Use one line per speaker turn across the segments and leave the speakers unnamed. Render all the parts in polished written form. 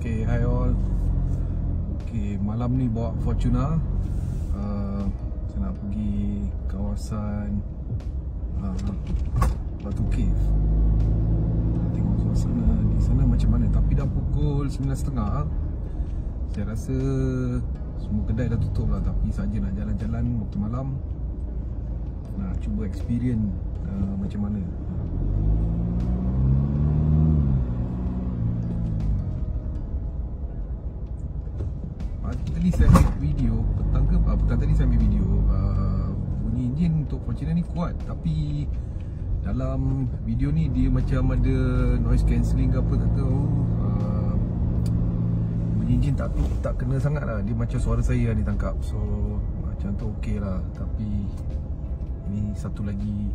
Okay, hi all. Okay, malam ni bawa Fortuner. Saya nak pergi kawasan Batu Cave. Tengok suasana di sana macam mana. Tapi dah pukul 9.30. Saya rasa semua kedai dah tutup lah. Tapi saja nak jalan-jalan waktu malam, nak cuba experience macam mana. Tadi saya ambil video, petang tadi saya ambil video, bunyi enjin untuk Fortuner ni kuat. Tapi dalam video ni dia macam ada noise cancelling ke apa tak tahu. Bunyi enjin tak kena sangat lah. Dia macam suara saya yang ditangkap. So macam tu okey lah. Tapi ni satu lagi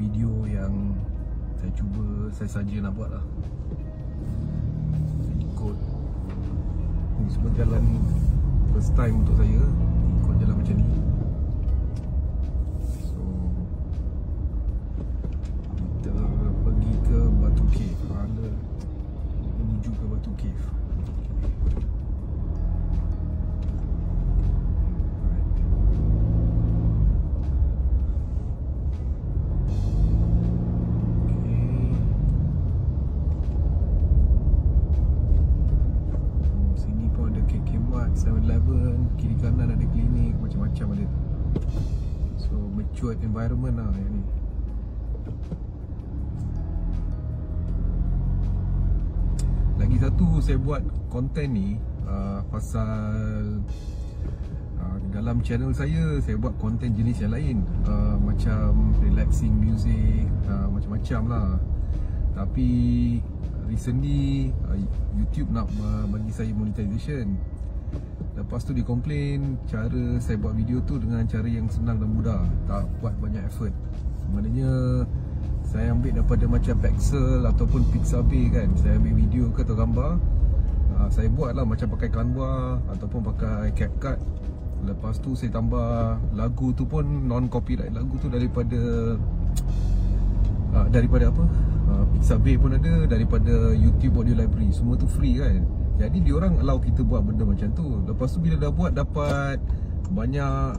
video yang saya saja nak buat lah. Saya ikut ni semua jalan first time untuk saya ikut jalan macam ni. So kita pergi ke Batu Cave, menuju ke Batu Cave. Kiri kanan ada klinik, macam-macam ada. So matured environment lah yang ni. Lagi satu saya buat konten ni pasal dalam channel saya buat konten jenis yang lain, macam relaxing music, macam-macam lah. Tapi recently YouTube nak bagi saya monetization. Lepas tu dia komplain cara saya buat video tu dengan cara yang senang dan mudah, tak buat banyak effort. Maknanya saya ambil daripada macam Pexel ataupun Pixabay kan. Saya ambil video ke atau gambar, saya buat lah macam pakai Canva ataupun pakai CapCut. Lepas tu saya tambah lagu tu pun non-copyright. Lagu tu daripada apa, Pixabay pun ada, daripada YouTube Audio Library. Semua tu free kan. Jadi diorang allow kita buat benda macam tu. Lepas tu bila dah buat dapat banyak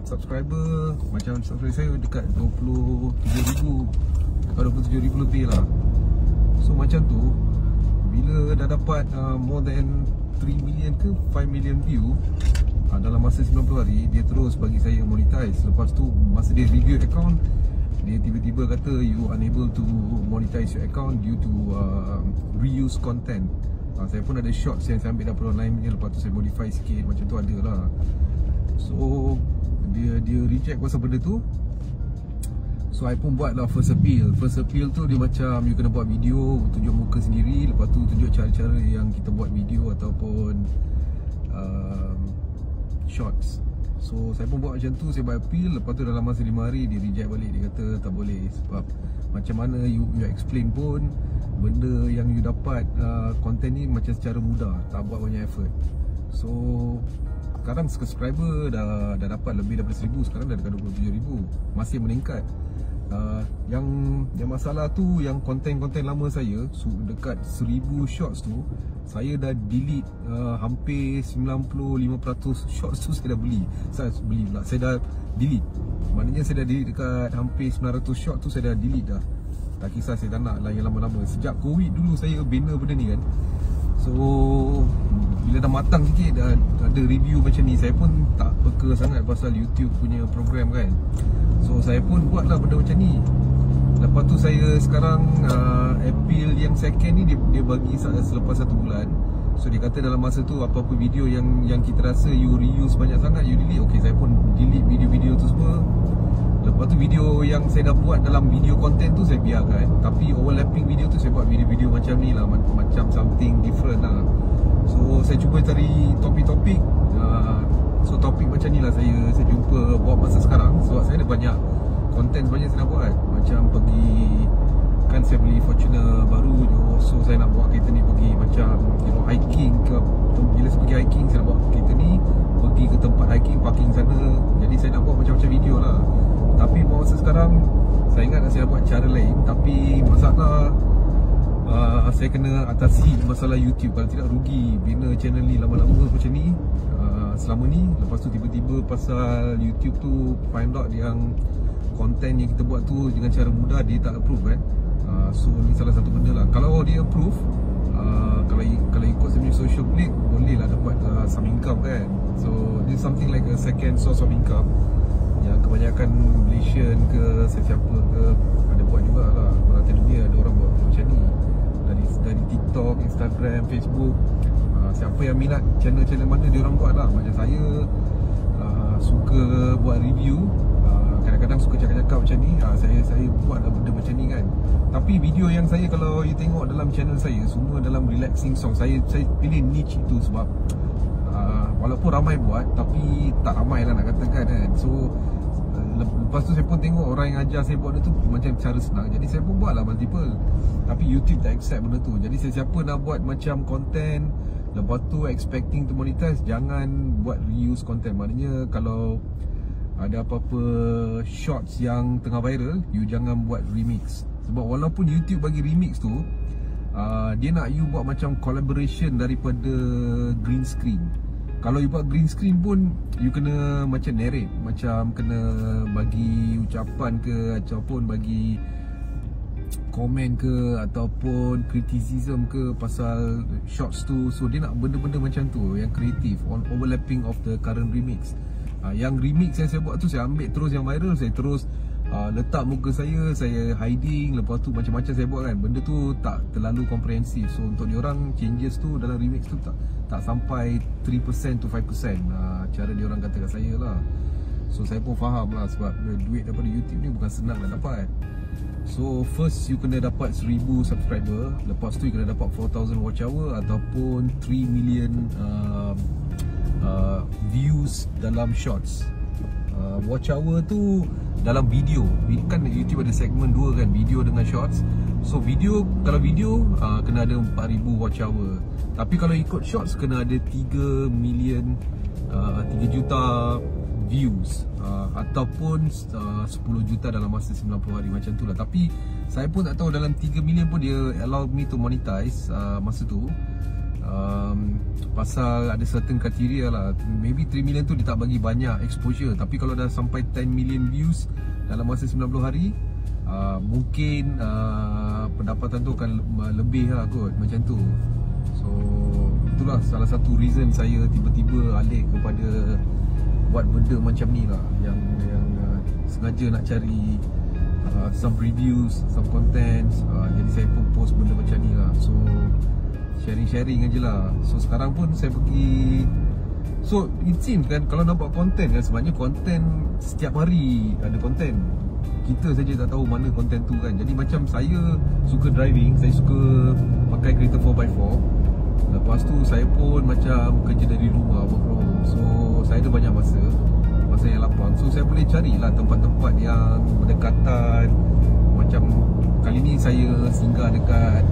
subscriber, macam subscriber saya dekat 27,000 lebih lah. So macam tu, bila dah dapat more than 3 million ke 5 million view dalam masa 90 hari, dia terus bagi saya monetize. Lepas tu masa dia review account, dia tiba-tiba kata you unable to monetize your account due to reuse content. Saya pun ada shots yang saya ambil daripada online punya, lepas tu saya modify sikit, macam tu ada lah. So dia reject pasal benda tu. So I pun buat lah first appeal. First appeal tu dia macam you kena buat video, tunjuk muka sendiri, lepas tu tunjuk cara-cara yang kita buat video ataupun shots. So saya pun buat macam tu, saya buat appeal. Lepas tu dalam masa 5 hari dia reject balik. Dia kata tak boleh, sebab macam mana you explain pun benda yang you dapat konten ni macam secara mudah, tak buat banyak effort. So sekarang subscriber dah dapat lebih daripada 1,000. Sekarang dah dekat 27,000. Masih meningkat. Yang masalah tu yang konten-konten lama saya, dekat 1,000 shots tu saya dah delete hampir 95% shots tu saya dah beli. Saya dah delete. Maknanya saya dah delete dekat hampir 900 shots tu saya dah delete dah. Tak kisah, saya tak nak lah yang lama-lama. Sejak Covid dulu saya bina benda ni kan. So bila dah matang sikit, dah ada review macam ni, saya pun tak peka sangat pasal YouTube punya program kan. So saya pun buatlah benda macam ni. Lepas tu saya sekarang appeal yang second ni dia bagi selepas 1 bulan. So dia kata dalam masa tu apa-apa video yang kita rasa you reuse banyak sangat, you delete. Okay, saya pun delete video-video tu semua. Lepas tu video yang saya dah buat dalam video konten tu saya biarkan. Tapi overlapping video tu saya buat video-video macam ni lah, macam something different lah. So saya cuba cari topik-topik. So topik macam ni lah saya jumpa buat masa sekarang. Sebab saya ada banyak konten sebenarnya saya nak buat. Macam pergi, kan saya beli Fortuner baru. So saya nak buat kereta ni pergi macam hiking ke. Bila saya pergi hiking, saya nak buat kereta ni pergi ke tempat hiking, parking sana. Jadi saya nak buat macam-macam video lah. Tapi masa sekarang saya ingat saya nak buat cara lain. Tapi masalah saya kena atasi masalah YouTube. Kalau tidak rugi bina channel ni lama-lama macam ni, selama ni. Lepas tu tiba-tiba pasal YouTube tu find out yang konten yang kita buat tu dengan cara mudah dia tak approve kan. So ni salah satu benda lah. Kalau dia approve, kalau ikut saya punya social click, boleh lah dapat some income kan. So this is something like a second source of income yang kebanyakan Malaysian ke sesiapa ke ada buat jugalah. Merata dunia ada orang buat macam ni dari TikTok, Instagram, Facebook. Siapa yang minat channel-channel mana dia orang buat lah. Macam saya suka buat review, kadang-kadang suka cakap-cakap macam ni, saya buat lah benda macam ni kan. Tapi video yang saya, kalau you tengok dalam channel saya, semua dalam relaxing song. Saya pilih niche itu sebab walaupun ramai buat, tapi tak ramai lah nak katakan kan. So lepas tu saya pun tengok orang yang ajar saya buat benda tu macam cara senang, jadi saya pun buat lah multiple. Tapi YouTube tak accept benda tu. Jadi sesiapa nak buat macam content, lepas tu expecting to monetize, jangan buat reuse content. Maknanya kalau ada apa-apa shots yang tengah viral, you jangan buat remix. Sebab walaupun YouTube bagi remix tu, dia nak you buat macam collaboration daripada green screen. Kalau you buat green screen pun, you kena macam narrate, macam kena bagi ucapan ke, ataupun bagi komen ke, ataupun criticism ke pasal shots tu. So dia nak benda-benda macam tu, yang kreatif, on overlapping of the current remix. Yang remix yang saya buat tu, saya ambil terus yang viral, saya terus letak muka saya hiding. Lepas tu macam-macam saya buat kan. Benda tu tak terlalu komprehensif. So untuk diorang, changes tu dalam remix tu tak sampai 3% to 5%, cara diorang kata kat saya lah. So saya pun faham lah, sebab duit daripada YouTube ni bukan senang nak dapat. So first you kena dapat 1000 subscriber, lepas tu you kena dapat 4000 watch hour ataupun 3 million views dalam shorts. Watch hour tu dalam video. Kan YouTube ada segmen 2 kan, video dengan shorts. So video, kalau video kena ada 4000 watch hour. Tapi kalau ikut shorts kena ada 3 million 3 juta views, ataupun 10 juta dalam masa 90 hari, macam tu lah. Tapi saya pun tak tahu dalam 3 million pun dia allow me to monetize masa tu. Pasal ada certain criteria lah. Maybe 3 million tu dia tak bagi banyak exposure. Tapi kalau dah sampai 10 million views dalam masa 90 hari, mungkin pendapatan tu akan lebih lah kot, macam tu. So itulah salah satu reason saya tiba-tiba alih kepada buat benda macam ni lah, yang sengaja nak cari some reviews, some contents. Jadi saya pun post benda macam ni lah. So sharing-sharing aje lah. So sekarang pun saya pergi, so it seems kan, kalau nak buat konten kan, sebenarnya konten setiap hari ada konten. Kita saja tak tahu mana konten tu kan. Jadi macam saya suka driving, saya suka pakai kereta 4x4. Lepas tu saya pun macam kerja dari rumah, work from home. So saya ada banyak masa yang lapang. So saya boleh carilah tempat-tempat yang berdekatan. Macam kali ni saya singgah dekat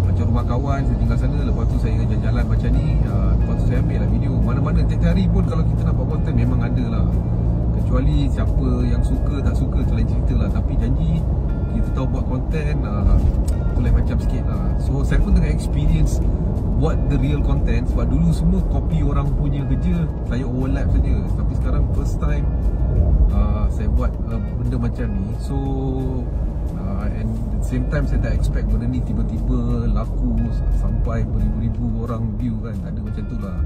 macam rumah kawan, saya tinggal sana. Lepas tu saya jalan-jalan macam ni. Lepas tu saya ambil lah video. Mana-mana tiap hari pun kalau kita nak buat konten memang ada lah. Kecuali siapa yang suka tak suka, tu lain cerita lah. Tapi janji kita tahu buat konten, tu lain macam sikit lah. So saya pun tengah experience buat the real content. Sebab dulu semua copy orang punya kerja, saya overlap saja. Tapi sekarang first time saya buat benda macam ni. So and at the same time saya tak expect benda ni tiba-tiba laku sampai beribu-ribu orang view kan. Tak ada macam tu lah.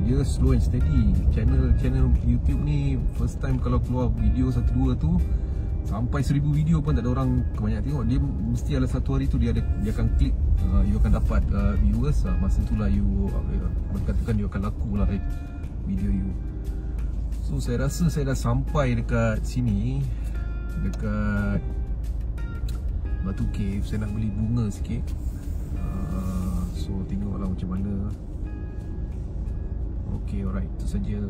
Dia slow and steady. Channel YouTube ni first time kalau keluar video 1-2 tu sampai 1000 video pun tak ada orang kebanyak tengok. Dia mesti ada satu hari tu dia akan klik, you akan dapat viewers. Masa tu lah you berkatakan you akan laku lah video you. So saya rasa saya dah sampai dekat sini, dekat Batu Cave. Saya nak beli bunga sikit. So tengoklah macam mana. Okay, alright, itu saja.